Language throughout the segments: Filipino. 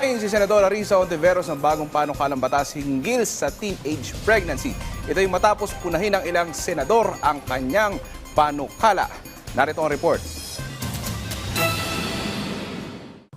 Naghain si Senadora Risa Hontiveros ng bagong panukalang batas hinggil sa teenage pregnancy. Ito ay matapos punahin ng ilang senador ang kanyang panukala. Narito ang report.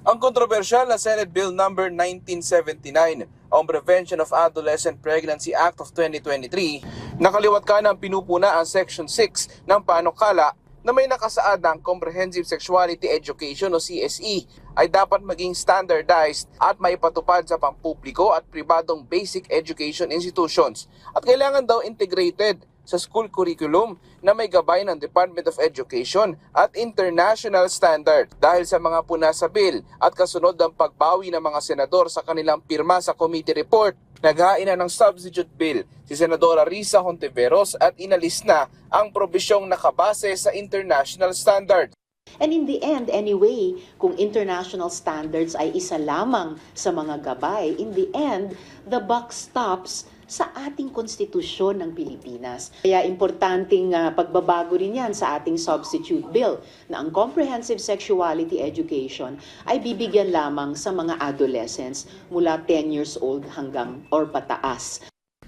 Ang kontrobersyal na Senate Bill No. 1979 o Prevention of Adolescent Pregnancy Act of 2023, nakaliwat ka ng pinupuna ang Section 6 ng panukala na may nakasaad ng Comprehensive Sexuality Education o CSE ay dapat maging standardized at maipatupad sa pampubliko at pribadong basic education institutions at kailangan daw integrated sa school curriculum na may gabay ng Department of Education at international standard. Dahil sa mga puna sa bill at kasunod ng pagbawi ng mga senador sa kanilang pirma sa committee report, naghain na ng substitute bill si Senadora Risa Hontiveros at inalis na ang probisyong nakabase sa international standard. And in the end, anyway, kung international standards ay isa lamang sa mga gabay, in the end, the buck stops sa ating konstitusyon ng Pilipinas. Kaya importanteng pagbabago rin yan sa ating substitute bill na ang comprehensive sexuality education ay bibigyan lamang sa mga adolescents mula 10 years old hanggang or pataas.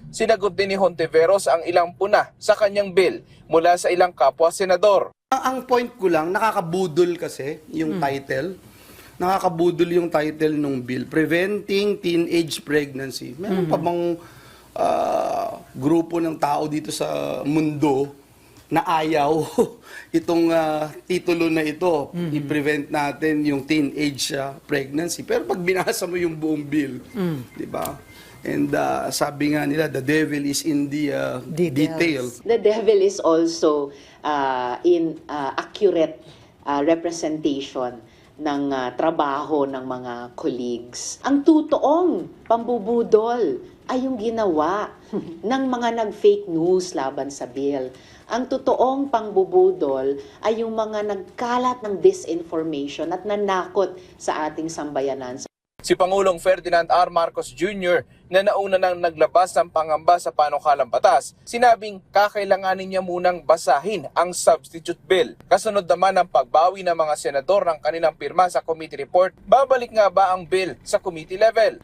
Sinagot din ni Hontiveros ang ilang puna sa kanyang bill mula sa ilang kapwa-senador. Ang point ko lang, nakakabudol kasi yung title. Nakakabudol yung title ng bill. Preventing Teenage Pregnancy. Meron pa bang grupo ng tao dito sa mundo na ayaw itong titulo na ito, i-prevent natin yung teenage pregnancy. Pero pag binasa mo yung buong bill, di ba? And sabi nga nila, the devil is in the details. The devil is also in accurate representation ng trabaho ng mga colleagues. Ang totoong pambubudol ay yung ginawa ng mga nag-fake news laban sa bill. Ang totoong pangbubudol ay yung mga nagkalat ng disinformation at nanakot sa ating sambayanan. Si Pangulong Ferdinand R. Marcos Jr. na nauna nang naglabas ng pangamba sa panukalang batas, sinabing kakailanganin niya munang basahin ang substitute bill. Kasunod naman ang pagbawi ng mga senador ng kanilang pirma sa committee report, babalik nga ba ang bill sa committee level?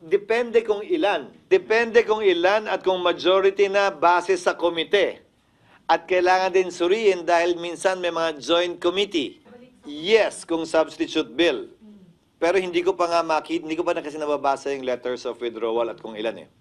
Depende kung ilan. Depende kung ilan at kung majority na base sa komite. At kailangan din suriin dahil minsan may mga joint committee. Yes, kung substitute bill. Pero hindi ko pa nga hindi ko pa na kasi nababasa yung letters of withdrawal at kung ilan eh.